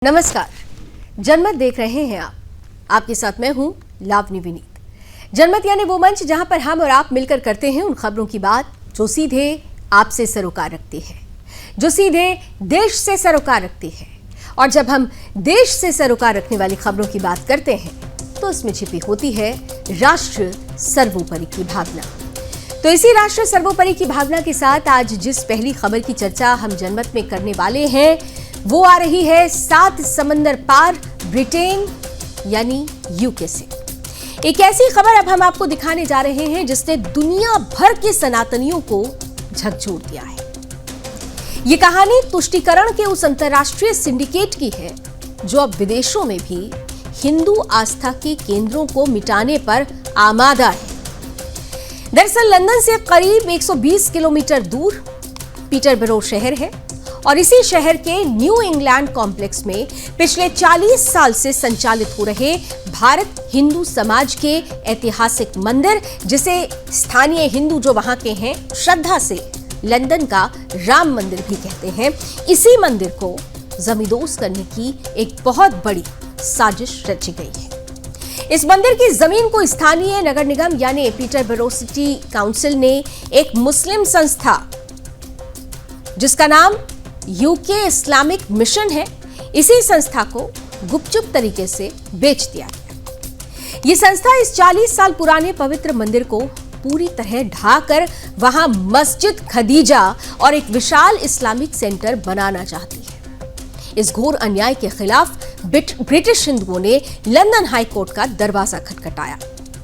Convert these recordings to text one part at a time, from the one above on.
नमस्कार, जनमत देख रहे हैं आप। आपके साथ मैं हूं लावनी विनीत। जनमत यानी वो मंच जहां पर हम और आप मिलकर करते हैं उन खबरों की बात जो सीधे आपसे सरोकार रखती है, जो सीधे देश से सरोकार रखती है। और जब हम देश से सरोकार रखने वाली खबरों की बात करते हैं तो उसमें छिपी होती है राष्ट्र सर्वोपरि की भावना। तो इसी राष्ट्र सर्वोपरि की भावना के साथ आज जिस पहली खबर की चर्चा हम जनमत में करने वाले हैं वो आ रही है 7 समंदर पार ब्रिटेन यानी यूके से। एक ऐसी खबर अब हम आपको दिखाने जा रहे हैं जिसने दुनिया भर के सनातनियों को झकझोर दिया है। ये कहानी तुष्टीकरण के उस अंतर्राष्ट्रीय सिंडिकेट की है जो अब विदेशों में भी हिंदू आस्था के केंद्रों को मिटाने पर आमादा है। दरअसल लंदन से करीब 120 किलोमीटर दूर पीटरबरो शहर है और इसी शहर के न्यू इंग्लैंड कॉम्प्लेक्स में पिछले 40 साल से संचालित हो रहे भारत हिंदू समाज के ऐतिहासिक मंदिर, जिसे स्थानीय हिंदू जो वहां के हैं श्रद्धा से लंदन का राम मंदिर भी कहते हैं, इसी मंदिर को जमींदोज करने की एक बहुत बड़ी साजिश रची गई है। इस मंदिर की जमीन को स्थानीय नगर निगम यानी पीटरबरो सिटी काउंसिल ने एक मुस्लिम संस्था जिसका नाम यूके इस्लामिक मिशन है, इसी संस्था को गुपचुप तरीके से बेच दिया गया। यह संस्था इस 40 साल पुराने पवित्र मंदिर को पूरी तरह ढाकर वहां मस्जिद खदीजा और एक विशाल इस्लामिक सेंटर बनाना चाहती है। इस घोर अन्याय के खिलाफ ब्रिटिश हिंदुओं ने लंदन हाई कोर्ट का दरवाजा खटखटाया,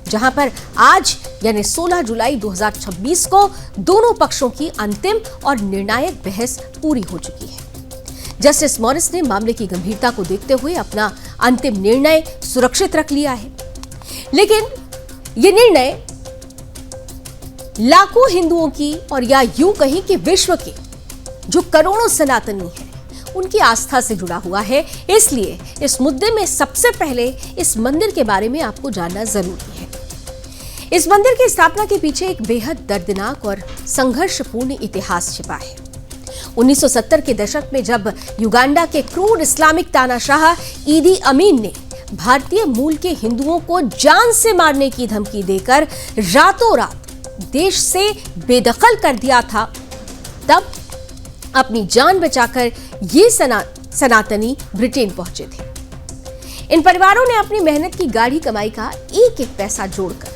जहां पर आज यानी 16 जुलाई 2026 को दोनों पक्षों की अंतिम और निर्णायक बहस पूरी हो चुकी है। जस्टिस मॉरिस ने मामले की गंभीरता को देखते हुए अपना अंतिम निर्णय सुरक्षित रख लिया है, लेकिन यह निर्णय लाखों हिंदुओं की और या यूं कहीं कि विश्व के जो करोड़ों सनातनी हैं उनकी आस्था से जुड़ा हुआ है। इसलिए इस मुद्दे में सबसे पहले इस मंदिर के बारे में आपको जानना जरूरी है। इस मंदिर की स्थापना के पीछे एक बेहद दर्दनाक और संघर्षपूर्ण इतिहास छिपा है। 1970 के दशक में जब युगांडा के क्रूर इस्लामिक तानाशाह ईदी अमीन ने भारतीय मूल के हिंदुओं को जान से मारने की धमकी देकर रातों रात देश से बेदखल कर दिया था, तब अपनी जान बचाकर ये सनातनी ब्रिटेन पहुंचे थे। इन परिवारों ने अपनी मेहनत की गाढ़ी कमाई का एक एक पैसा जोड़कर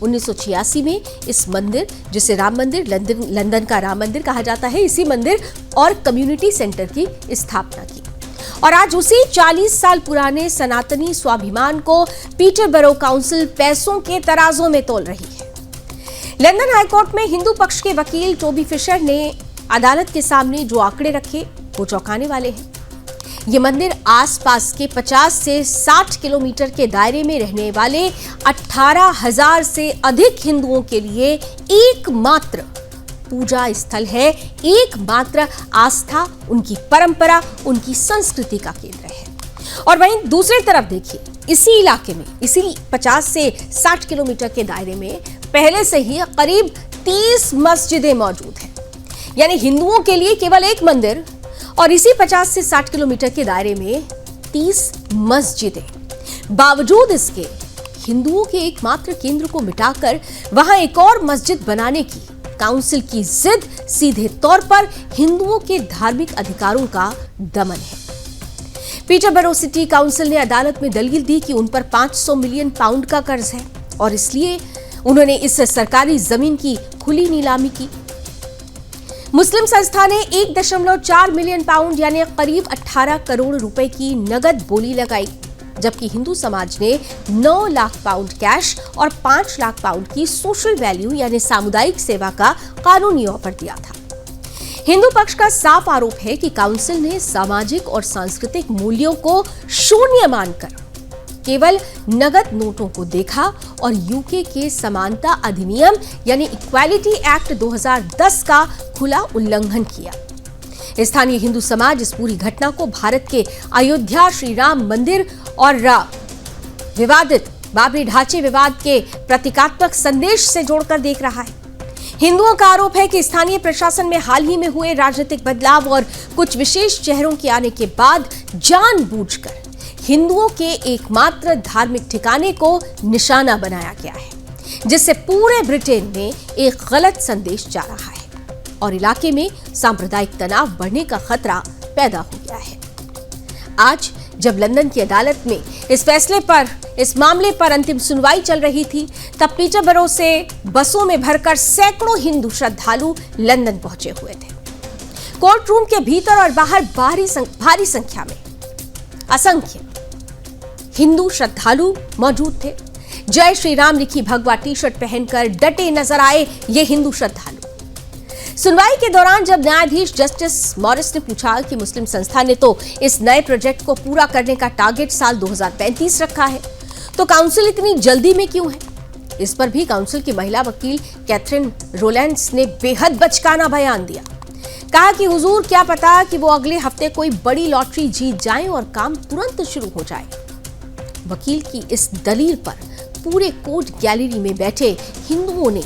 1986 में इस मंदिर, जिसे राम मंदिर लंदन का राम मंदिर कहा जाता है, इसी मंदिर और कम्युनिटी सेंटर की स्थापना की। और आज उसी 40 साल पुराने सनातनी स्वाभिमान को पीटरबरो काउंसिल पैसों के तराजों में तोल रही है। लंदन हाईकोर्ट में हिंदू पक्ष के वकील टोबी फिशर ने अदालत के सामने जो आंकड़े रखे वो चौंकाने वाले हैं। ये मंदिर आसपास के 50 से 60 किलोमीटर के दायरे में रहने वाले 18,000 से अधिक हिंदुओं के लिए एकमात्र पूजा स्थल है, एकमात्र आस्था, उनकी परंपरा, उनकी संस्कृति का केंद्र है। और वहीं दूसरी तरफ देखिए, इसी इलाके में, इसी 50 से 60 किलोमीटर के दायरे में पहले से ही करीब 30 मस्जिदें मौजूद हैं। यानी हिंदुओं के लिए केवल एक मंदिर और इसी 50 से 60 किलोमीटर के दायरे में 30 मस्जिदें। बावजूद इसके हिंदुओं के एकमात्र केंद्र को मिटाकर वहां एक और मस्जिद बनाने की काउंसिल की जिद सीधे तौर पर हिंदुओं के धार्मिक अधिकारों का दमन है। पीटरबरो सिटी काउंसिल ने अदालत में दलील दी कि उन पर 500 मिलियन पाउंड का कर्ज है और इसलिए उन्होंने इस सरकारी जमीन की खुली नीलामी की। मुस्लिम संस्था ने 1.4 मिलियन पाउंड यानी करीब 18 करोड़ रुपए की नगद बोली लगाई, जबकि हिंदू समाज ने 9 लाख पाउंड कैश और 5 लाख पाउंड की सोशल वैल्यू यानी सामुदायिक सेवा का कानूनी ऑफर दिया था। हिंदू पक्ष का साफ आरोप है कि काउंसिल ने सामाजिक और सांस्कृतिक मूल्यों को शून्य मानकर केवल नगद नोटों को देखा और यूके के समानता अधिनियम यानी इक्वालिटी एक्ट 2010 का खुला उल्लंघन किया। स्थानीय हिंदू समाज इस पूरी घटना को भारत के अयोध्या श्री राम मंदिर और विवादित बाबरी ढांचे विवाद के प्रतीकात्मक संदेश से जोड़कर देख रहा है। हिंदुओं का आरोप है कि स्थानीय प्रशासन में हाल ही में हुए राजनीतिक बदलाव और कुछ विशेष चेहरों के आने के बाद जानबूझकर हिंदुओं के एकमात्र धार्मिक ठिकाने को निशाना बनाया गया है, जिससे पूरे ब्रिटेन में एक गलत संदेश जा रहा है और इलाके में सांप्रदायिक तनाव बढ़ने का खतरा पैदा हो गया है। आज जब लंदन की अदालत में इस मामले पर अंतिम सुनवाई चल रही थी, तब पीटरबरो से बसों में भरकर सैकड़ों हिंदू श्रद्धालु लंदन पहुंचे हुए थे। कोर्ट रूम के भीतर और बाहर भारी संख्या में असंख्य हिंदू श्रद्धालु मौजूद थे। जय श्री राम लिखी भगवा टी शर्ट पहनकर डटे नजर आए ये हिंदू श्रद्धालु। सुनवाई के दौरान जब न्यायाधीश जस्टिस मॉरिस ने पूछा कि मुस्लिम संस्था ने तो इस नए प्रोजेक्ट को पूरा करने का टारगेट साल 2035 रखा है, तो काउंसिल इतनी जल्दी में क्यों है? इस पर भी काउंसिल की महिला वकील कैथरीन रोलैंड्स ने बेहद बचकाना बयान दिया। कहा कि हुजूर, क्या पता कि वो अगले हफ्ते कोई बड़ी लॉटरी जीत जाए और काम तुरंत शुरू हो जाए। वकील की इस दलील पर पूरे कोर्ट गैलरी में बैठे हिंदुओं ने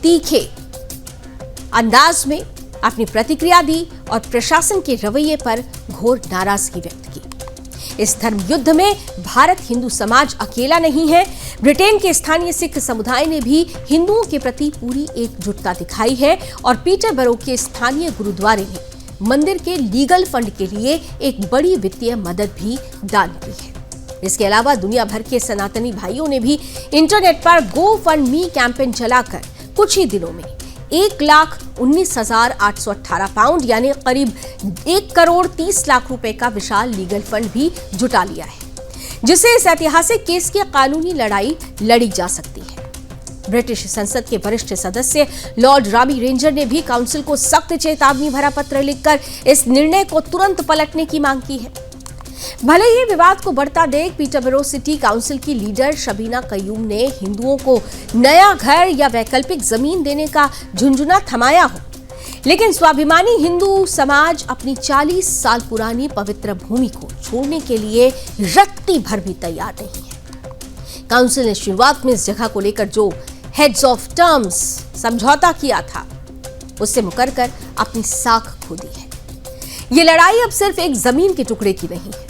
तीखे अंदाज में अपनी प्रतिक्रिया दी और प्रशासन के रवैये पर घोर नाराजगी व्यक्त की। इस धर्म युद्ध में भारत हिंदू समाज अकेला नहीं है। ब्रिटेन के स्थानीय सिख समुदाय ने भी हिंदुओं के प्रति पूरी एकजुटता दिखाई है और पीटरबरो के स्थानीय गुरुद्वारे ने मंदिर के लीगल फंड के लिए एक बड़ी वित्तीय मदद भी दान की है। इसके अलावा दुनिया भर के सनातनी भाइयों ने भी इंटरनेट पर गो फंड मी कैंपेन चलाकर कुछ ही दिनों में 1,19,818 पाउंड यानी करीब 1,30,00,000 रुपए का विशाल लीगल फंड भी जुटा लिया है, जिससे इस ऐतिहासिक केस की कानूनी लड़ाई लड़ी जा सकती है। ब्रिटिश संसद के वरिष्ठ सदस्य लॉर्ड रामी रेंजर ने भी काउंसिल को सख्त चेतावनी भरा पत्र लिखकर इस निर्णय को तुरंत पलटने की मांग की है। भले ही विवाद को बढ़ता देख पीटरबरो सिटी काउंसिल की लीडर शबीना कयूम ने हिंदुओं को नया घर या वैकल्पिक जमीन देने का झुंझुना थमाया हो, लेकिन स्वाभिमानी हिंदू समाज अपनी 40 साल पुरानी पवित्र भूमि को छोड़ने के लिए रत्ती भर भी तैयार नहीं है। काउंसिल ने शुरुआत में इस जगह को लेकर जो हेड्स ऑफ टर्म्स समझौता किया था, उससे मुकर कर अपनी साख खो दी है। ये लड़ाई अब सिर्फ एक जमीन के टुकड़े की नहीं है,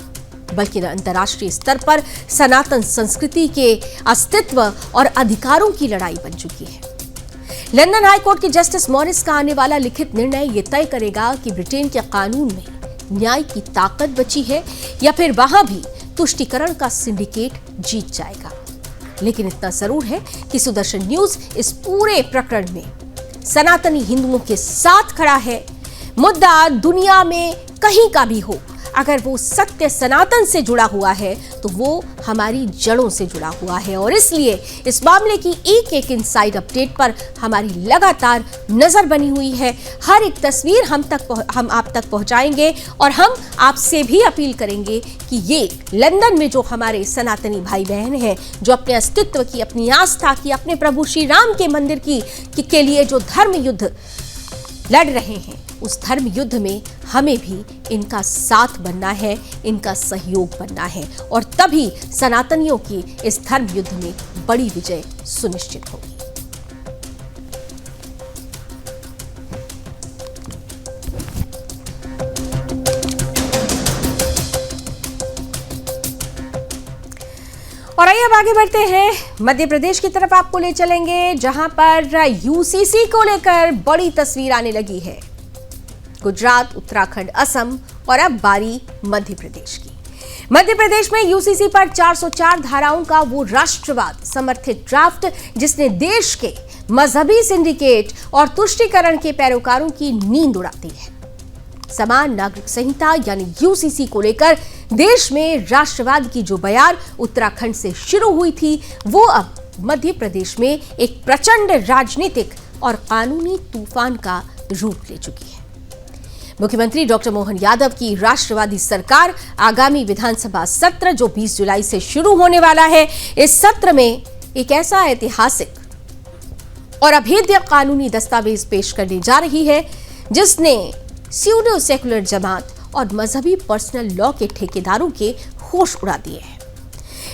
बल्कि अंतर्राष्ट्रीय स्तर पर सनातन संस्कृति के अस्तित्व और अधिकारों की लड़ाई बन चुकी है। लंदन हाई कोर्ट के जस्टिस मॉरिस का आने वाला लिखित निर्णय यह तय करेगा कि ब्रिटेन के कानून में न्याय की ताकत बची है या फिर वहां भी तुष्टीकरण का सिंडिकेट जीत जाएगा। लेकिन इतना जरूर है कि सुदर्शन न्यूज इस पूरे प्रकरण में सनातनी हिंदुओं के साथ खड़ा है। मुद्दा दुनिया में कहीं का भी हो, अगर वो सत्य सनातन से जुड़ा हुआ है तो वो हमारी जड़ों से जुड़ा हुआ है और इसलिए इस मामले की एक एक इनसाइड अपडेट पर हमारी लगातार नजर बनी हुई है। हर एक तस्वीर हम आप तक पहुंचाएंगे और हम आपसे भी अपील करेंगे कि ये लंदन में जो हमारे सनातनी भाई बहन हैं, जो अपने अस्तित्व की, अपनी आस्था की, अपने प्रभु श्री राम के मंदिर के लिए जो धर्म युद्ध लड़ रहे हैं, उस धर्म युद्ध में हमें भी इनका साथ बनना है, इनका सहयोग बनना है और तभी सनातनियों की इस धर्म युद्ध में बड़ी विजय सुनिश्चित होगी। और आइए अब आगे बढ़ते हैं, मध्य प्रदेश की तरफ आपको ले चलेंगे, जहां पर यूसीसी को लेकर बड़ी तस्वीर आने लगी है। गुजरात, उत्तराखंड, असम और अब बारी मध्य प्रदेश की। मध्य प्रदेश में यूसीसी पर 404 धाराओं का वो राष्ट्रवाद समर्थित ड्राफ्ट, जिसने देश के मजहबी सिंडिकेट और तुष्टीकरण के पैरोकारों की नींद उड़ाती है। समान नागरिक संहिता यानी यूसीसी को लेकर देश में राष्ट्रवाद की जो बयार उत्तराखंड से शुरू हुई थी, वो अब मध्य प्रदेश में एक प्रचंड राजनीतिक और कानूनी तूफान का रूप ले चुकी है। मुख्यमंत्री डॉक्टर मोहन यादव की राष्ट्रवादी सरकार आगामी विधानसभा सत्र जो 20 जुलाई से शुरू होने वाला है, इस सत्र में एक ऐसा ऐतिहासिक और अभेद्य कानूनी दस्तावेज पेश करने जा रही है, जिसने स्यूडो सेकुलर जमात और मजहबी पर्सनल लॉ के ठेकेदारों के होश उड़ा दिए हैं।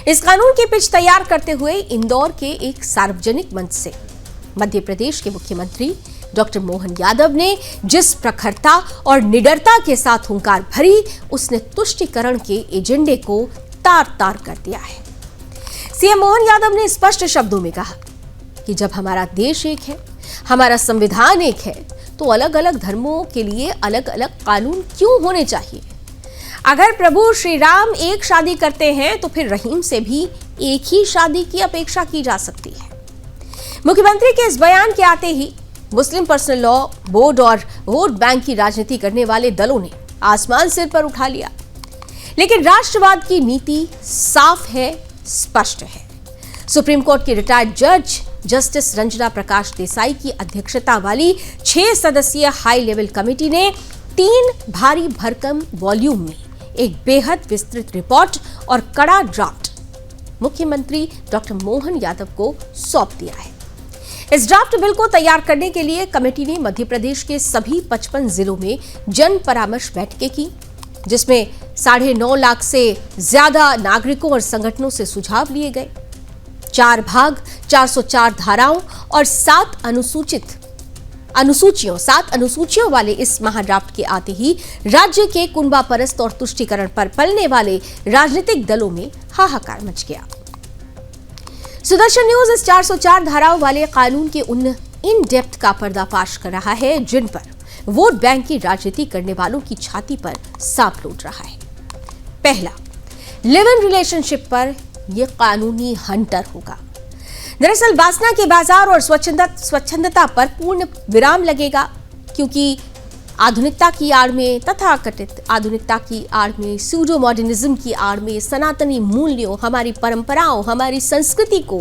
इस कानून की पिच तैयार करते हुए इंदौर के एक सार्वजनिक मंच से मध्य प्रदेश के मुख्यमंत्री डॉक्टर मोहन यादव ने जिस प्रखरता और निडरता के साथ हुंकार भरी, उसने तुष्टीकरण के एजेंडे को तार तार कर दिया है। सीएम मोहन यादव ने स्पष्ट शब्दों में कहा कि जब हमारा देश एक है, हमारा संविधान एक है, तो अलग अलग धर्मों के लिए अलग अलग कानून क्यों होने चाहिए? अगर प्रभु श्री राम एक शादी करते हैं तो फिर रहीम से भी एक ही शादी की अपेक्षा की जा सकती है। मुख्यमंत्री के इस बयान के आते ही मुस्लिम पर्सनल लॉ बोर्ड और वोट बैंक की राजनीति करने वाले दलों ने आसमान सिर पर उठा लिया। लेकिन राष्ट्रवाद की नीति साफ है, स्पष्ट है। सुप्रीम कोर्ट की रिटायर्ड जज जस्टिस रंजना प्रकाश देसाई की अध्यक्षता वाली 6 सदस्यीय हाई लेवल कमेटी ने 3 भारी भरकम वॉल्यूम में एक बेहद विस्तृत रिपोर्ट और कड़ा ड्राफ्ट मुख्यमंत्री डॉक्टर मोहन यादव को सौंप दिया है। इस ड्राफ्ट बिल को तैयार करने के लिए कमेटी ने मध्य प्रदेश के सभी 55 जिलों में जन परामर्श बैठकें की, जिसमें 9.5 लाख से ज्यादा नागरिकों और संगठनों से सुझाव लिए गए। 4 भाग, 404 धाराओं और 7 अनुसूचियों वाले इस महाड्राफ्ट के आते ही राज्य के कुनबा परस्त और तुष्टीकरण पर पलने वाले राजनीतिक दलों में हाहाकार मच गया। सुदर्शन न्यूज इस 404 धाराओं वाले कानून के उन इन डेप्थ का पर्दाफाश कर रहा है जिन पर वोट बैंक की राजनीति करने वालों की छाती पर सांप लौट रहा है। पहला, लिव इन रिलेशनशिप पर यह कानूनी हंटर होगा। दरअसल वासना के बाजार और स्वच्छंदता पर पूर्ण विराम लगेगा, क्योंकि आधुनिकता की आड़ में, तथाकथित आधुनिकता की आड़ में, सूडो मॉडर्निज्म की आड़ में सनातनी मूल्यों, हमारी परंपराओं, हमारी संस्कृति को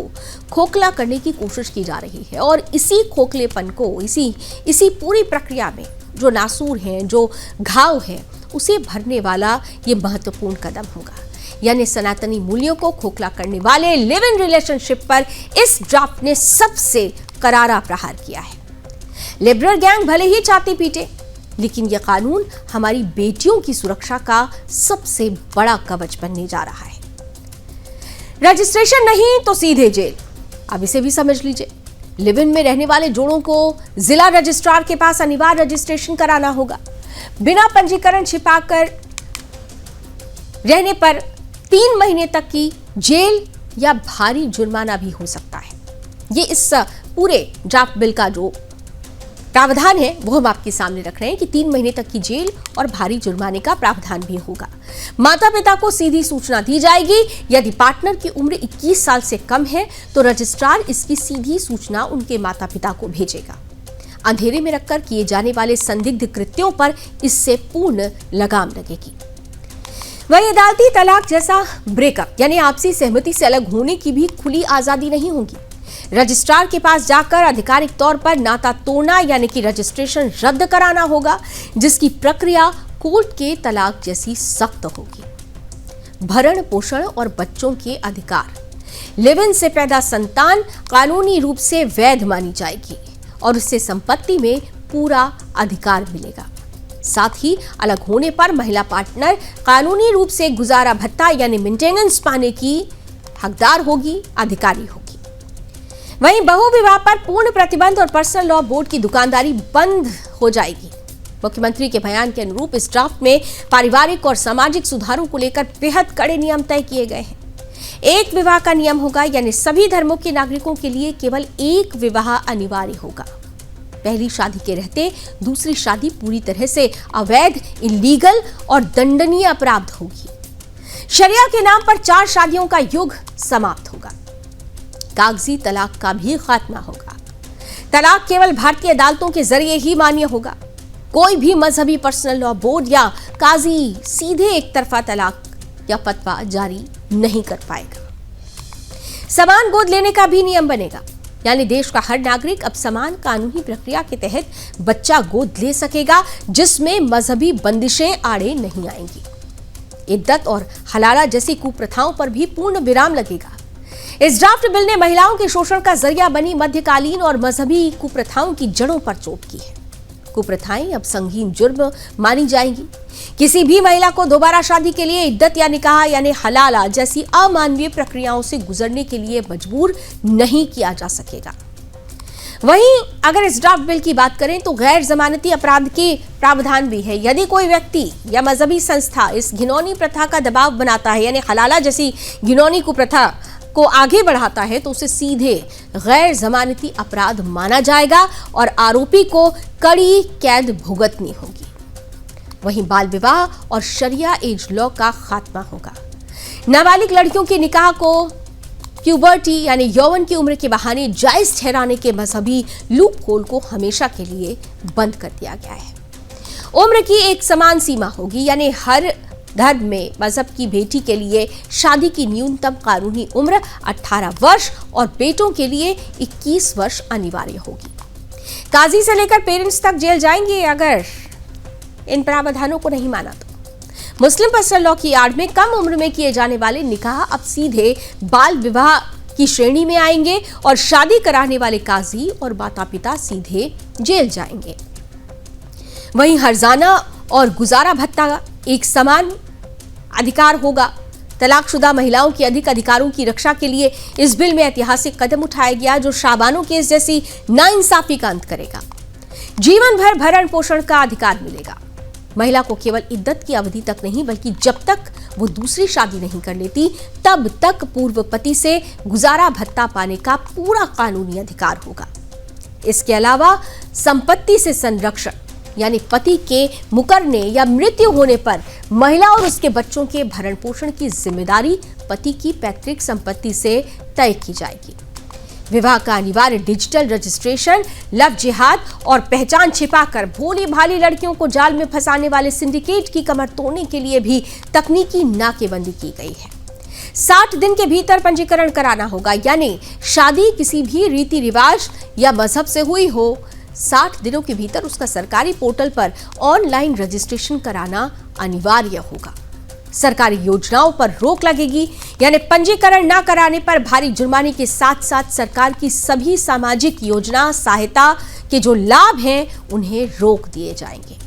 खोखला करने की कोशिश की जा रही है। और इसी खोखलेपन को, इसी पूरी प्रक्रिया में जो नासूर हैं, जो घाव है, उसे भरने वाला ये महत्वपूर्ण कदम होगा। यानी सनातनी मूल्यों को खोखला करने वाले लिव इन रिलेशनशिप पर इस ड्राफ्ट ने सबसे करारा प्रहार किया है। लिबरल गैंग भले ही छाती पीटे, लेकिन यह कानून हमारी बेटियों की सुरक्षा का सबसे बड़ा कवच बनने जा रहा है। रजिस्ट्रेशन नहीं तो सीधे जेल, अब इसे भी समझ लीजिए। लिव इन में रहने वाले जोड़ों को जिला रजिस्ट्रार के पास अनिवार्य रजिस्ट्रेशन कराना होगा। बिना पंजीकरण छिपाकर रहने पर 3 महीने तक की जेल या भारी जुर्माना भी हो सकता है। ये इस पूरे ड्राफ्ट बिल का जो प्रावधान है वो हम आपके सामने रख रहे हैं कि 3 महीने तक की जेल और भारी जुर्माने का प्रावधान भी होगा। माता पिता को सीधी सूचना दी जाएगी। यदि पार्टनर की उम्र 21 साल से कम है तो रजिस्ट्रार इसकी सीधी सूचना उनके माता पिता को भेजेगा। अंधेरे में रखकर किए जाने वाले संदिग्ध कृत्यों पर इससे पूर्ण लगाम लगेगी। वही अदालती तलाक जैसा ब्रेकअप यानी आपसी सहमति से अलग होने की भी खुली आजादी नहीं होगी। रजिस्ट्रार के पास जाकर आधिकारिक तौर पर नाता तोड़ना यानी कि रजिस्ट्रेशन रद्द कराना होगा, जिसकी प्रक्रिया कोर्ट के तलाक जैसी सख्त होगी। भरण पोषण और बच्चों के अधिकार, लिव इन से पैदा संतान कानूनी रूप से वैध मानी जाएगी और उससे संपत्ति में पूरा अधिकार मिलेगा। साथ ही अलग होने पर महिला पार्टनर कानूनी रूप से गुजारा भत्ता यानी मेंटेनेंस पाने की हकदार होगी, अधिकारी होगी। वहीं बहु विवाह पर पूर्ण प्रतिबंध और पर्सनल लॉ बोर्ड की दुकानदारी बंद हो जाएगी। मुख्यमंत्री के बयान के अनुरूप इस ड्राफ्ट में पारिवारिक और सामाजिक सुधारों को लेकर बेहद कड़े नियम तय किए गए हैं। एक विवाह का नियम होगा, यानी सभी धर्मों के नागरिकों के लिए केवल एक विवाह अनिवार्य होगा। पहली शादी के रहते दूसरी शादी पूरी तरह से अवैध, इलीगल और दंडनीय अपराध होगी। शरिया के नाम पर 4 शादियों का युग समाप्त होगा। कागजी तलाक का भी खात्मा होगा। तलाक केवल भारतीय अदालतों के जरिए ही मान्य होगा। कोई भी मजहबी पर्सनल लॉ बोर्ड या काजी सीधे एक तरफा तलाक या फतवा जारी नहीं कर पाएगा। समान गोद लेने का भी नियम बनेगा, यानी देश का हर नागरिक अब समान कानूनी प्रक्रिया के तहत बच्चा गोद ले सकेगा, जिसमें मजहबी बंदिशें आड़े नहीं आएंगी। इद्दत और हलाला जैसी कुप्रथाओं पर भी पूर्ण विराम लगेगा। इस ड्राफ्ट बिल ने महिलाओं के शोषण का जरिया बनी मध्यकालीन और मजहबी कुप्रथाओं की जड़ों पर चोट की है। कुप्रथाएं अब संगीन जुर्म मानी जाएंगी। किसी भी महिला को दोबारा शादी के लिए इद्दत या निकाह यानी हलाला जैसी अमानवीय प्रक्रियाओं से गुजरने के लिए मजबूर नहीं किया जा सकेगा। वहीं अगर इस ड्राफ्ट बिल की बात करें तो गैर जमानती अपराध के प्रावधान भी है। यदि कोई व्यक्ति या मजहबी संस्था इस घिनौनी प्रथा का दबाव बनाता है, यानी हलाला जैसी घिनौनी कुप्रथा को आगे बढ़ाता है, तो उसे सीधे गैर जमानती अपराध माना जाएगा और आरोपी को कड़ी कैद भुगतनी होगी। वहीं बाल विवाह और शरिया एज लॉ का खात्मा होगा। नाबालिग लड़कियों के निकाह को प्यूबर्टी यानी यौवन की उम्र के बहाने जायज ठहराने के मजहबी लूप होल को हमेशा के लिए बंद कर दिया गया है। उम्र की एक समान सीमा होगी, यानी हर धर्म में मजहब की बेटी के लिए शादी की न्यूनतम कानूनी उम्र 18 वर्ष और बेटों के लिए 21 वर्ष अनिवार्य होगी। काजी से लेकर पेरेंट्स तक जेल जाएंगे अगर इन प्रावधानों को नहीं माना तो। मुस्लिम पर्सनल लॉ की आड़ में कम उम्र में किए जाने वाले निकाह अब सीधे बाल विवाह की श्रेणी में आएंगे और शादी कराने वाले काजी और माता पिता सीधे जेल जाएंगे। वहीं हर्जाना और गुजारा भत्ता एक समान अधिकार होगा। तलाकशुदा महिलाओं के अधिक अधिकारों की रक्षा के लिए इस बिल में ऐतिहासिक कदम उठाया गया, जो शाबानो केस जैसी नाइंसाफी का अंत करेगा। जीवन भर भरण पोषण का अधिकार मिलेगा। महिला को केवल इद्दत की अवधि तक नहीं, बल्कि जब तक वो दूसरी शादी नहीं कर लेती तब तक पूर्व पति से गुजारा भत्ता पाने का पूरा कानूनी अधिकार होगा। इसके अलावा संपत्ति से संरक्षण, यानी पति के मुकरने या मृत्यु होने पर महिला और उसके बच्चों के भरण पोषण की जिम्मेदारी पति की पैतृक संपत्ति से तय की जाएगी। विवाह का अनिवार्य डिजिटल रजिस्ट्रेशन, लव जिहाद और पहचान छिपाकर भोली भाली लड़कियों को जाल में फंसाने वाले सिंडिकेट की कमर तोड़ने के लिए भी तकनीकी नाकेबंदी की गई है। 60 दिन के भीतर पंजीकरण कराना होगा, यानी शादी किसी भी रीति रिवाज या मजहब से हुई हो, 60 दिनों के भीतर उसका सरकारी पोर्टल पर ऑनलाइन रजिस्ट्रेशन कराना अनिवार्य होगा। सरकारी योजनाओं पर रोक लगेगी, यानी पंजीकरण न कराने पर भारी जुर्माने के साथ साथ सरकार की सभी सामाजिक योजना सहायता के जो लाभ हैं उन्हें रोक दिए जाएंगे।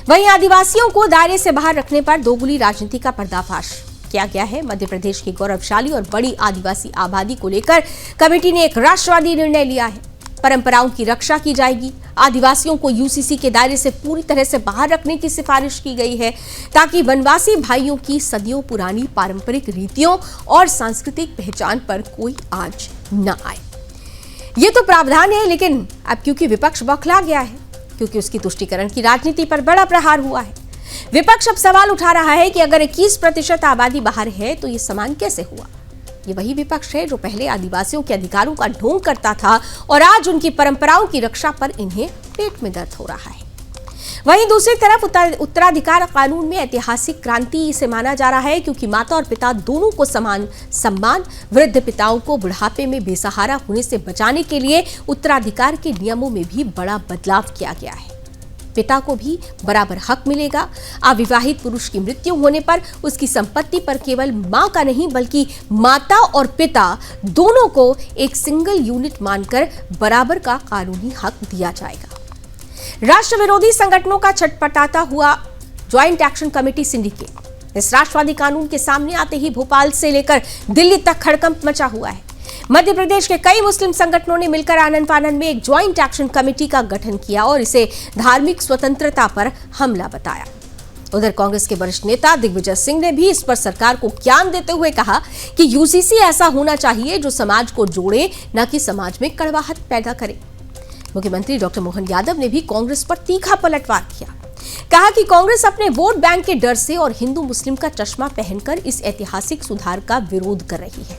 वहीं आदिवासियों को दायरे से बाहर रखने पर दोगुली राजनीति का पर्दाफाश किया गया है। मध्य प्रदेश की गौरवशाली और बड़ी आदिवासी आबादी को लेकर कमेटी ने एक राष्ट्रवादी निर्णय लिया है। परंपराओं की रक्षा की जाएगी। आदिवासियों को यूसीसी के दायरे से पूरी तरह से बाहर रखने की सिफारिश की गई है, ताकि वनवासी भाइयों की सदियों पुरानी पारंपरिक रीतियों और सांस्कृतिक पहचान पर कोई आंच न आए। ये तो प्रावधान है, लेकिन अब क्योंकि विपक्ष बौखला गया है, क्योंकि उसकी तुष्टीकरण की राजनीति पर बड़ा प्रहार हुआ है, विपक्ष अब सवाल उठा रहा है कि अगर 21% आबादी बाहर है तो ये समान कैसे हुआ। ये वही विपक्ष है जो पहले आदिवासियों के अधिकारों का ढोंग करता था और आज उनकी परंपराओं की रक्षा पर इन्हें पेट में दर्द हो रहा है। वहीं दूसरी तरफ उत्तराधिकार कानून में ऐतिहासिक क्रांति इसे माना जा रहा है, क्योंकि माता और पिता दोनों को समान सम्मान, वृद्ध पिताओं को बुढ़ापे में बेसहारा होने से बचाने के लिए उत्तराधिकार के नियमों में भी बड़ा बदलाव किया गया है। पिता को भी बराबर हक मिलेगा। अविवाहित पुरुष की मृत्यु होने पर उसकी संपत्ति पर केवल मां का नहीं, बल्कि माता और पिता दोनों को एक सिंगल यूनिट मानकर बराबर का कानूनी हक दिया जाएगा। राष्ट्र विरोधी संगठनों का छटपटाता हुआ ज्वाइंट एक्शन कमेटी सिंडिकेट इस राष्ट्रवादी कानून के सामने आते ही भोपाल से लेकर दिल्ली तक हड़कंप मचा हुआ है। मध्य प्रदेश के कई मुस्लिम संगठनों ने मिलकर आनंद फानंद में एक ज्वाइंट एक्शन कमेटी का गठन किया और इसे धार्मिक स्वतंत्रता पर हमला बताया। उधर कांग्रेस के वरिष्ठ नेता दिग्विजय सिंह ने भी इस पर सरकार को ज्ञान देते हुए कहा कि यूसीसी ऐसा होना चाहिए जो समाज को जोड़े, न कि समाज में कड़वाहट पैदा करे। मुख्यमंत्री डॉक्टर मोहन यादव ने भी कांग्रेस पर तीखा पलटवार किया। कहा कि कांग्रेस अपने वोट बैंक के डर से और हिंदू मुस्लिम का चश्मा पहनकर इस ऐतिहासिक सुधार का विरोध कर रही है।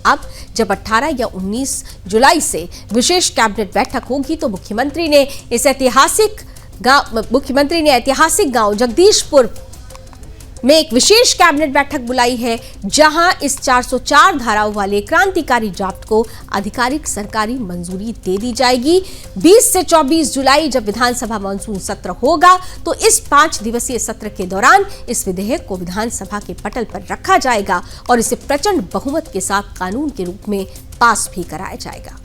अब जब 18 या 19 जुलाई से विशेष कैबिनेट बैठक होगी तो मुख्यमंत्री ने ऐतिहासिक गांव जगदीशपुर में एक विशेष कैबिनेट बैठक बुलाई है, जहां इस 404 धाराओं वाले क्रांतिकारी ड्राफ्ट को आधिकारिक सरकारी मंजूरी दे दी जाएगी। 20 से 24 जुलाई जब विधानसभा मानसून सत्र होगा तो इस 5 दिवसीय सत्र के दौरान इस विधेयक को विधानसभा के पटल पर रखा जाएगा और इसे प्रचंड बहुमत के साथ कानून के रूप में पास भी कराया जाएगा।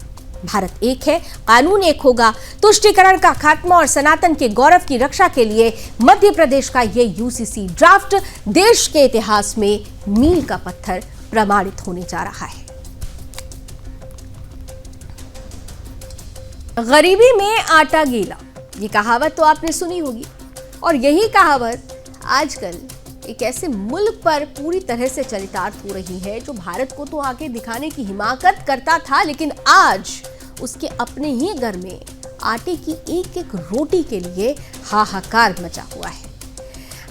भारत एक है, कानून एक होगा। तुष्टीकरण का खात्मा और सनातन के गौरव की रक्षा के लिए मध्य प्रदेश का ये यूसीसी ड्राफ्ट देश के इतिहास में मील का पत्थर प्रमाणित होने जा रहा है। गरीबी में आटा गीला, ये कहावत तो आपने सुनी होगी। और यही कहावत आजकल एक ऐसे मुल्क पर पूरी तरह से चरितार्थ हो रही है जो भारत को तो आगे दिखाने की हिमाकत करता था, लेकिन आज उसके अपने ही घर में आटे की एक एक रोटी के लिए हाहाकार मचा हुआ है।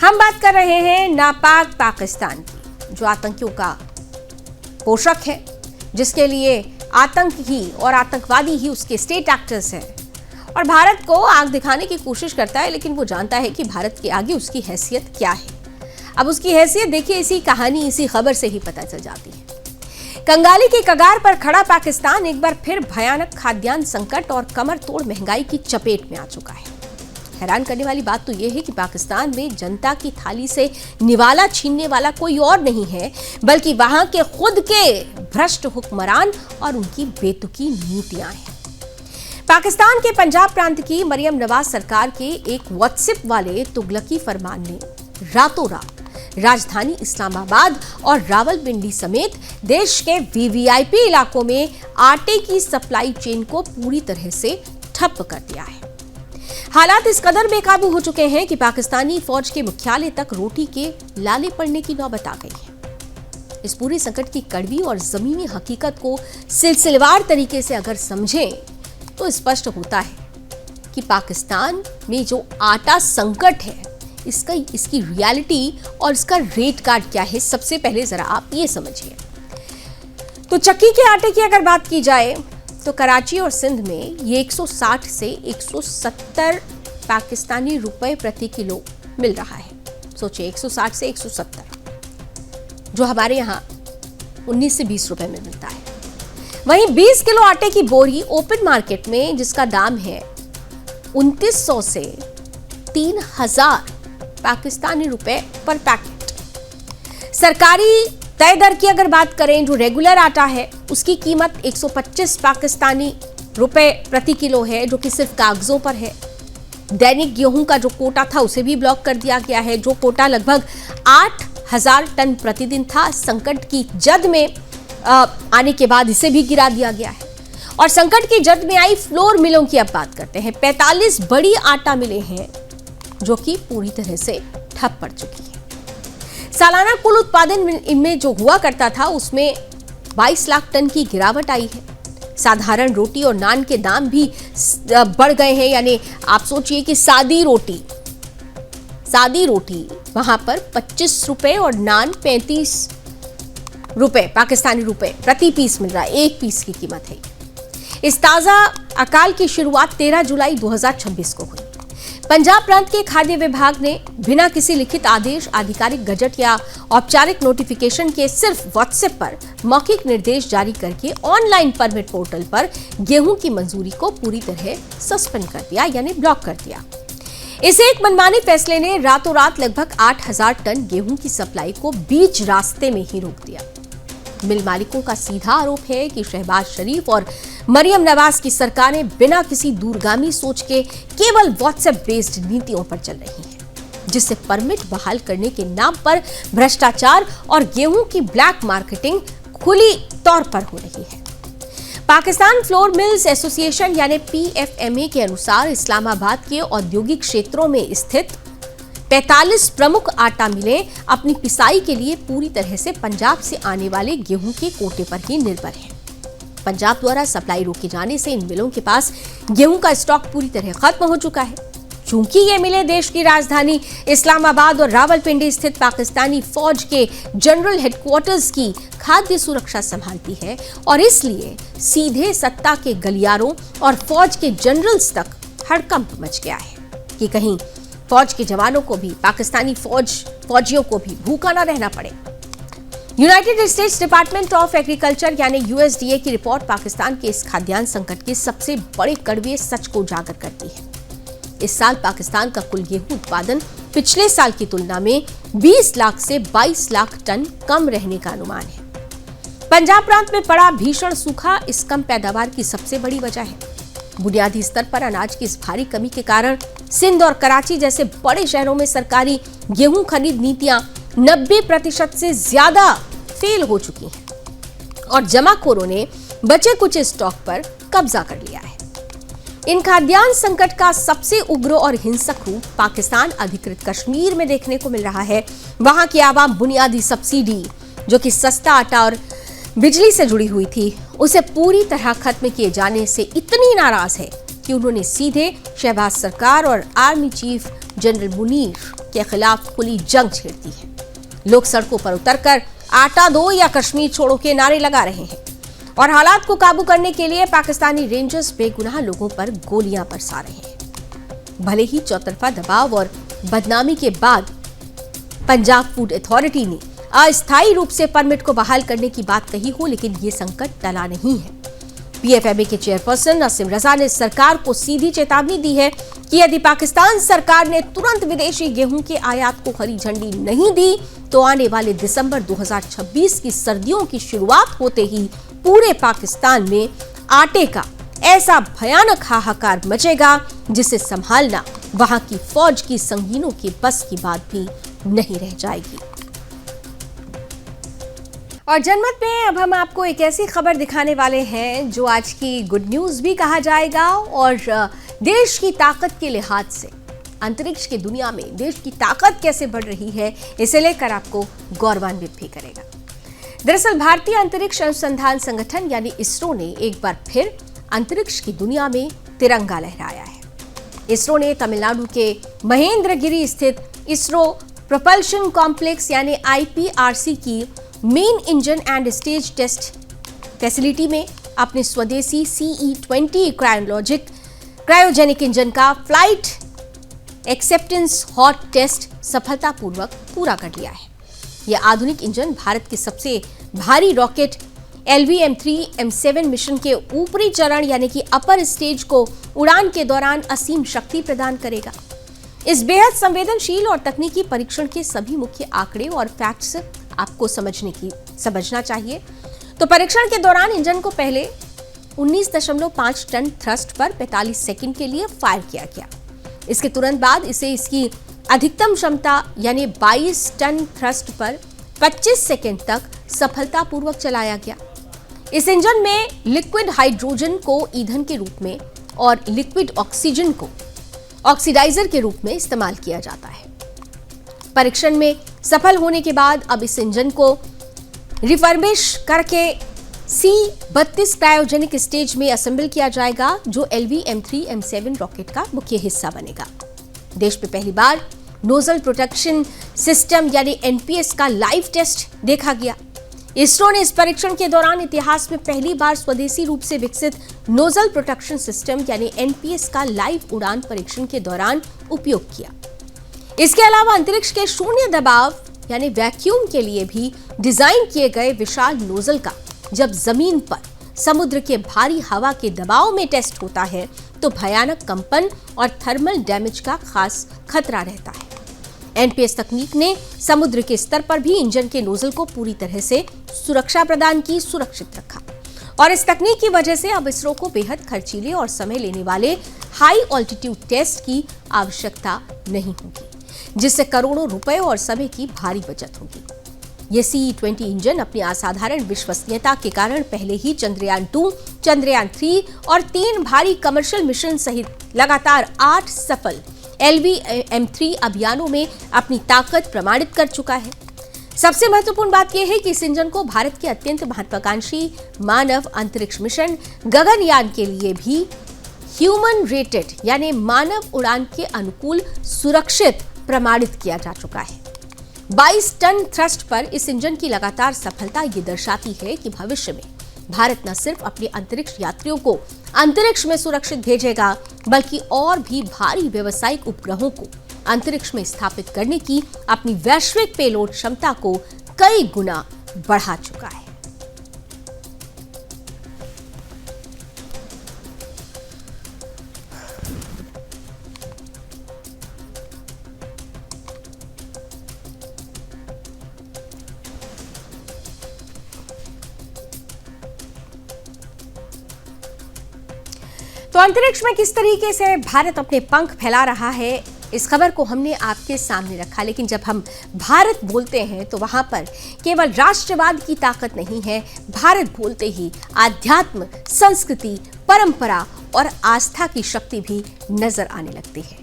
हम बात कर रहे हैं नापाक पाकिस्तान की, जो आतंकियों का पोषक है, जिसके लिए आतंक ही और आतंकवादी ही उसके स्टेट एक्टर्स हैं, और भारत को आग दिखाने की कोशिश करता है, लेकिन वो जानता है कि भारत के आगे उसकी हैसियत क्या है। अब उसकी हैसियत देखिए, इसी कहानी, इसी खबर से ही पता चल जाती है। कंगाली की कगार पर खड़ा पाकिस्तान एक बार फिर भयानक खाद्यान्न संकट और कमर तोड़ महंगाई की चपेट में आ चुका है। हैरान करने वाली बात तो यह है कि पाकिस्तान में जनता की थाली से निवाला छीनने वाला कोई और नहीं है, बल्कि वहां के खुद के भ्रष्ट हुक्मरान और उनकी बेतुकी नीतियां हैं। पाकिस्तान के पंजाब प्रांत की मरियम नवाज सरकार के एक व्हाट्सएप वाले तुगलकी फरमान ने रातों रात राजधानी इस्लामाबाद और रावलपिंडी समेत देश के वीवीआईपी इलाकों में आटे की सप्लाई चेन को पूरी तरह से ठप कर दिया है। हालात इस कदर बेकाबू हो चुके हैं कि पाकिस्तानी फौज के मुख्यालय तक रोटी के लाले पड़ने की नौबत आ गई है। इस पूरे संकट की कड़वी और जमीनी हकीकत को सिलसिलेवार तरीके से अगर समझें तो स्पष्ट होता है कि पाकिस्तान में जो आटा संकट है, इसकी रियलिटी और इसका रेट कार्ड क्या है, सबसे पहले जरा आप ये समझिए। तो चक्की के आटे की अगर बात की जाए तो कराची और सिंध में ये 160 से 170 पाकिस्तानी रुपए प्रति किलो मिल रहा है। सोचिए, 160 से 170, जो हमारे यहाँ 19 से 20 रुपए में मिलता है। वहीं 20 किलो आटे की बोरी ओपन मार्केट में जिसका दाम है 2900 से 3000 पाकिस्तानी रुपए पर पैकेट। सरकारी तय दर की अगर बात करें, जो रेगुलर आटा है उसकी कीमत 125 पाकिस्तानी रुपए प्रति किलो है, जो कि सिर्फ कागजों पर है। दैनिक गेहूं का जो कोटा था उसे भी ब्लॉक कर दिया गया है, जो कोटा लगभग 8000 टन प्रतिदिन था। संकट की जद में आने के बाद इसे भी गिरा दिया गया है। और संकट की जद में आई फ्लोर मिलों की अब बात करते हैं। 45 बड़ी आटा मिलें हैं जो कि पूरी तरह से ठप पड़ चुकी है। सालाना कुल उत्पादन इनमें जो हुआ करता था उसमें 22 लाख टन की गिरावट आई है। साधारण रोटी और नान के दाम भी बढ़ गए हैं, यानी आप सोचिए कि सादी रोटी वहां पर 25 रुपए और नान 35 रुपए पाकिस्तानी रुपए प्रति पीस मिल रहा है। एक पीस की कीमत है। इस ताजा अकाल की शुरुआत 13 जुलाई 2026 को हुई। पंजाब प्रांत के खाद्य विभाग ने बिना किसी लिखित आदेश, आधिकारिक गजट या औपचारिक नोटिफिकेशन के सिर्फ व्हाट्सएप पर मौखिक निर्देश जारी करके ऑनलाइन परमिट पोर्टल पर गेहूं की मंजूरी को पूरी तरह सस्पेंड कर दिया, यानी ब्लॉक कर दिया। इस एक मनमाने फैसले ने रातों रात लगभग 8000 टन गेहूं की सप्लाई को बीच रास्ते में ही रोक दिया। मिल मालिकों का सीधा आरोप है कि शहबाज शरीफ और मरियम नवाज की सरकारें बिना किसी दूरगामी सोच के केवल व्हाट्सएप बेस्ड नीतियों पर चल रही हैं, जिससे परमिट बहाल करने के नाम पर भ्रष्टाचार और गेहूं की ब्लैक मार्केटिंग खुली तौर पर हो रही है। पाकिस्तान फ्लोर मिल्स एसोसिएशन यानी PFMA के अनुसार इस्लामाबाद के औद्योगिक क्षेत्रों में स्थित 45 प्रमुख आटा मिलें अपनी पिसाई के लिए पूरी तरह से पंजाब से आने वाले गेहूं के कोटे पर ही निर्भर हैं। पंजाब द्वारा सप्लाई रोके जाने से इन मिलों के पास गेहूं का स्टॉक पूरी तरह खत्म हो चुका है। चूंकि ये मिलें देश की राजधानी इस्लामाबाद और रावलपिंडी स्थित पाकिस्तानी फौज के जनरल हेडक्वार्टर्स की खाद्य सुरक्षा संभालती है, और इसलिए सीधे सत्ता के गलियारों और फौज के जनरल्स तक हड़कंप मच गया है कि कहीं फौज के जवानों को भी, पाकिस्तानी फौजियों को भी भूखा न रहना पड़े। United states department of agriculture यानी USDA की रिपोर्ट पाकिस्तान के इस खाद्यान्न संकट के सबसे बड़े कड़वे सच को उजागर करती है। इस साल पाकिस्तान का कुल गेहूं उत्पादन पिछले साल की तुलना में 20 लाख से 22 लाख टन कम रहने का अनुमान है। पंजाब प्रांत में पड़ा भीषण सूखा इस कम पैदावार की सबसे बड़ी वजह है। बुनियादी स्तर पर अनाज की इस भारी कमी के कारण सिंध और कराची जैसे बड़े शहरों में सरकारी गेहूं खरीद नीतियां 90% से ज्यादा फेल हो चुकी हैं और जमाखोरों ने बचे कुछ स्टॉक पर कब्जा कर लिया है। इन खाद्यान्न संकट का सबसे उग्र और हिंसक रूप पाकिस्तान अधिकृत कश्मीर में देखने को मिल रहा है। वहां की आवाम बुनियादी सब्सिडी, जो कि सस्ता आटा और बिजली से जुड़ी हुई थी, उसे पूरी तरह खत्म किए जाने से इतनी नाराज है कि उन्होंने सीधे शहबाज सरकार और आर्मी चीफ जनरल मुनीर के खिलाफ खुली जंग छेड़ दी है। लोग सड़कों पर उतरकर आटा दो या कश्मीर छोड़ो के नारे लगा रहे हैं और हालात को काबू करने के लिए पाकिस्तानी रेंजर्स बेगुनाह लोगों पर गोलियां बरसा रहे हैं। भले ही चौतरफा दबाव और बदनामी के बाद पंजाब फूड अथॉरिटी ने अस्थायी रूप से परमिट को बहाल करने की बात कही हो, लेकिन ये संकट टला नहीं है। पीएफएमए के चेयरपर्सन नसीम रजा ने सरकार को सीधी चेतावनी दी है कि यदि पाकिस्तान सरकार ने तुरंत विदेशी गेहूं के आयात को हरी झंडी नहीं दी तो आने वाले दिसंबर 2026 की सर्दियों की शुरुआत होते ही पूरे पाकिस्तान में आटे का ऐसा भयानक हाहाकार मचेगा जिसे संभालना वहां की फौज की संगीनों की बस की बात भी नहीं रह जाएगी। और जनमत में अब हम आपको एक ऐसी खबर दिखाने वाले हैं जो आज की गुड न्यूज भी कहा जाएगा और देश की ताकत के लिहाज से अंतरिक्ष की दुनिया में देश की ताकत कैसे बढ़ रही है, इसे लेकर आपको गौरवान्वित भी करेगा। दरअसल भारतीय अंतरिक्ष अनुसंधान संगठन यानी इसरो ने एक बार फिर अंतरिक्ष की दुनिया में तिरंगा लहराया है। इसरो ने तमिलनाडु के महेंद्रगिरी स्थित इसरो प्रोपल्शन कॉम्प्लेक्स यानी IPRC की main engine and stage test facility में अपने स्वदेशी CE-20 क्रायोजेनिक इंजन का फ्लाइट एक्सेप्टेंस हॉट टेस्ट सफलतापूर्वक पूरा कर लिया है। यह आधुनिक इंजन भारत के सबसे भारी रॉकेट LV-M3-M7 मिशन के ऊपरी चरण यानी कि अपर स्टेज को उड़ान के दौरान असीम शक्ति प्रदान करेगा। इस बेहद संवेदनशील और तकनीकी परीक्षण के सभी मुख्य आंकड़े और फैक्ट्स आपको समझना चाहिए। तो परीक्षण के दौरान इंजन को पहले 19.5 टन थ्रस्ट पर 45 सेकंड के लिए फायर किया गया। इसके तुरंत बाद इसे इसकी अधिकतम क्षमता यानी 22 टन थ्रस्ट पर 25 सेकंड तक सफलतापूर्वक चलाया गया। इस इंजन में लिक्विड हाइड्रोजन को ईंधन के रूप में और लिक्विड ऑक्सीजन को ऑक्सीडाइजर के रूप में इस्तेमाल किया जाता है। परीक्षण में सफल होने के बाद अब इस इंजन को रिफर्बिश करके C-32 क्रायोजेनिक स्टेज में असेंबल किया जाएगा, जो LV-M3-M7 रॉकेट का मुख्य हिस्सा बनेगा। देश में पहली बार नोजल प्रोटेक्शन सिस्टम यानी NPS का लाइव टेस्ट देखा गया। इसरो ने इस परीक्षण के दौरान इतिहास में पहली बार स्वदेशी रूप से विकसित नोजल प्रोटेक्शन सिस्टम यानी NPS का लाइव उड़ान परीक्षण के दौरान उपयोग किया। इसके अलावा अंतरिक्ष के शून्य दबाव यानी वैक्यूम के लिए भी डिजाइन किए गए विशाल नोजल का जब जमीन पर समुद्र के भारी हवा के दबाव में टेस्ट होता है तो भयानक कंपन और थर्मल डैमेज का खास खतरा रहता है। NPS तकनीक ने समुद्र के स्तर पर भी इंजन के नोजल को पूरी तरह से सुरक्षा प्रदान की, सुरक्षित रखा और इस तकनीक की वजह से अब इसरो को बेहद खर्चीले और समय लेने वाले हाई ऑल्टीट्यूड टेस्ट की आवश्यकता नहीं होगी, जिससे करोड़ों रुपए और समय की भारी बचत होगी। ये CE-20 इंजन अपनी असाधारण विश्वसनीयता के कारण पहले ही चंद्रयान 2, चंद्रयान 3 और 3 भारी कमर्शियल मिशन सहित लगातार 8 सफल LV-M3 अभियानों में अपनी ताकत प्रमाणित कर चुका है। सबसे महत्वपूर्ण बात यह है कि इस इंजन को भारत के अत्यंत महत्वाकांक्षी मानव अंतरिक्ष मिशन गगनयान के लिए भी ह्यूमन रेटेड यानी मानव उड़ान के अनुकूल सुरक्षित प्रमाणित किया जा चुका है। 22 टन थ्रस्ट पर इस इंजन की लगातार सफलता ये दर्शाती है कि भविष्य में भारत न सिर्फ अपने अंतरिक्ष यात्रियों को अंतरिक्ष में सुरक्षित भेजेगा, बल्कि और भी भारी व्यावसायिक उपग्रहों को अंतरिक्ष में स्थापित करने की अपनी वैश्विक पेलोड क्षमता को कई गुना बढ़ा चुका है। तो अंतरिक्ष में किस तरीके से भारत अपने पंख फैला रहा है, इस खबर को हमने आपके सामने रखा। लेकिन जब हम भारत बोलते हैं तो वहां पर केवल राष्ट्रवाद की ताकत नहीं है। भारत बोलते ही आध्यात्म, संस्कृति, परंपरा और आस्था की शक्ति भी नजर आने लगती है।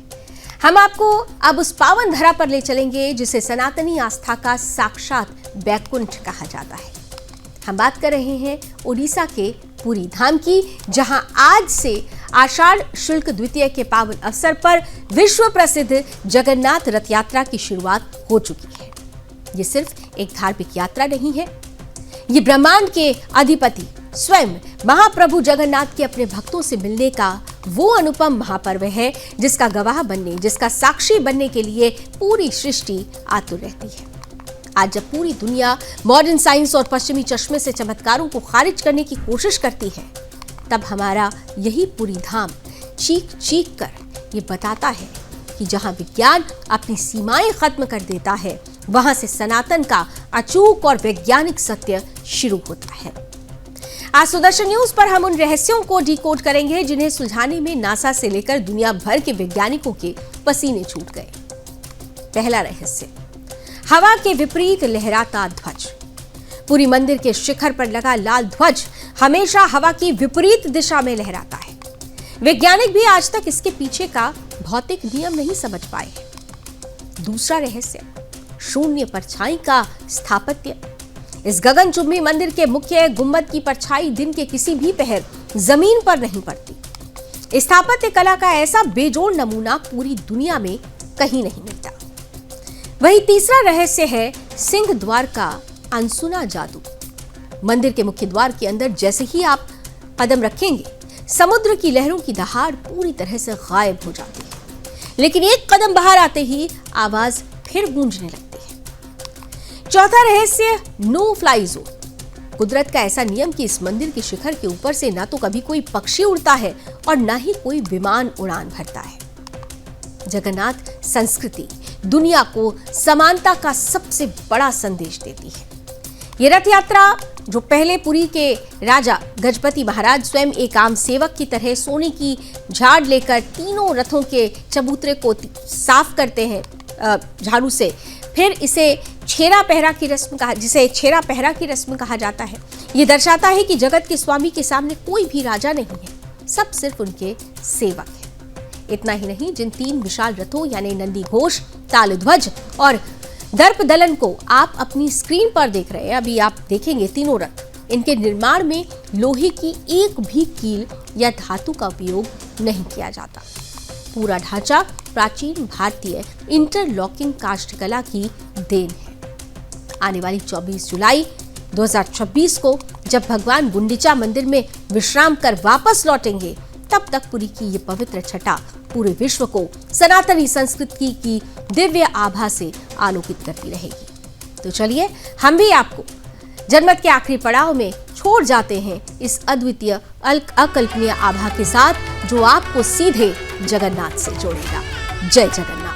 हम आपको अब उस पावन धरा पर ले चलेंगे जिसे सनातनी आस्था का साक्षात बैकुंठ कहा जाता है। हम बात कर रहे हैं उड़ीसा के पुरी धाम की, जहां आज से आषाढ़ शुक्ल द्वितीय के पावन अवसर पर विश्व प्रसिद्ध जगन्नाथ रथ यात्रा की शुरुआत हो चुकी है। ये सिर्फ एक धार्मिक यात्रा नहीं है, ये ब्रह्मांड के अधिपति स्वयं महाप्रभु जगन्नाथ के अपने भक्तों से मिलने का वो अनुपम महापर्व है जिसका गवाह बनने, जिसका साक्षी बनने के लिए पूरी सृष्टि आतुर रहती है। आज जब पूरी दुनिया मॉडर्न साइंस और पश्चिमी चश्मे से चमत्कारों को खारिज करने की कोशिश करती है, तब हमारा यही पुरी धाम चीख चीख कर ये बताता है कि जहां विज्ञान अपनी सीमाएं खत्म कर देता है, वहां से सनातन का अचूक और वैज्ञानिक सत्य शुरू होता है। आज सुदर्शन न्यूज पर हम उन रहस्यों को डिकोड करेंगे जिन्हें सुलझाने में नासा से लेकर दुनिया भर के वैज्ञानिकों के पसीने छूट गए। पहला रहस्य, हवा के विपरीत लहराता ध्वज। पुरी मंदिर के शिखर पर लगा लाल ध्वज हमेशा हवा की विपरीत दिशा में लहराता है। वैज्ञानिक भी आज तक इसके पीछे का भौतिक नियम नहीं समझ पाए। दूसरा रहस्य, शून्य परछाई का स्थापत्य। इस गगनचुंबी मंदिर के मुख्य गुंबद की परछाई दिन के किसी भी पहर जमीन पर नहीं पड़ती। स्थापत्य कला का ऐसा बेजोड़ नमूना पूरी दुनिया में कहीं नहीं मिलता। वही तीसरा रहस्य है सिंह द्वार का अनसुना जादू। मंदिर के मुख्य द्वार के अंदर जैसे ही आप कदम रखेंगे, समुद्र की लहरों की दहाड़ पूरी तरह से गायब हो जाती है, लेकिन एक कदम बाहर आते ही आवाज फिर गूंजने लगती है। चौथा रहस्य, नो फ्लाई जोन। कुदरत का ऐसा नियम कि इस मंदिर के शिखर के ऊपर से ना तो कभी कोई पक्षी उड़ता है और ना ही कोई विमान उड़ान भरता है। जगन्नाथ संस्कृति दुनिया को समानता का सबसे बड़ा संदेश देती है। ये रथ यात्रा जो पहले पुरी के राजा गजपति महाराज स्वयं एक आम सेवक की तरह सोने की झाड़ लेकर तीनों रथों के चबूतरे को साफ करते हैं झाड़ू से, फिर इसे छेरा पहरा की रस्म कहा, जिसे छेरा पहरा की रस्म कहा जाता है। ये दर्शाता है कि जगत के स्वामी के सामने कोई भी राजा नहीं है, सब सिर्फ उनके सेवक हैं। इतना ही नहीं, जिन तीन विशाल रथों यानी नंदी घोष, तालध्वज और दर्प दलन को आप अपनी स्क्रीन पर देख रहे हैं, अभी आप देखेंगे तीनों रथ, इनके निर्माण में लोहे की एक भी कील या धातु का उपयोग नहीं किया जाता। पूरा ढांचा प्राचीन भारतीय इंटरलॉकिंग काष्ठकला की देन है। आने वाली 24 जुलाई 2026 को जब भगवान गुंडिचा मंदिर में विश्राम कर वापस लौटेंगे, तब तक पुरी की ये पवित्र छटा पूरे विश्व को सनातनी संस्कृति की दिव्य आभा से आलोकित करती रहेगी। तो चलिए हम भी आपको जनमत के आखिरी पड़ाव में छोड़ जाते हैं इस अद्वितीय अकल्पनीय आभा के साथ, जो आपको सीधे जगन्नाथ से जोड़ेगा। जय जगन्नाथ।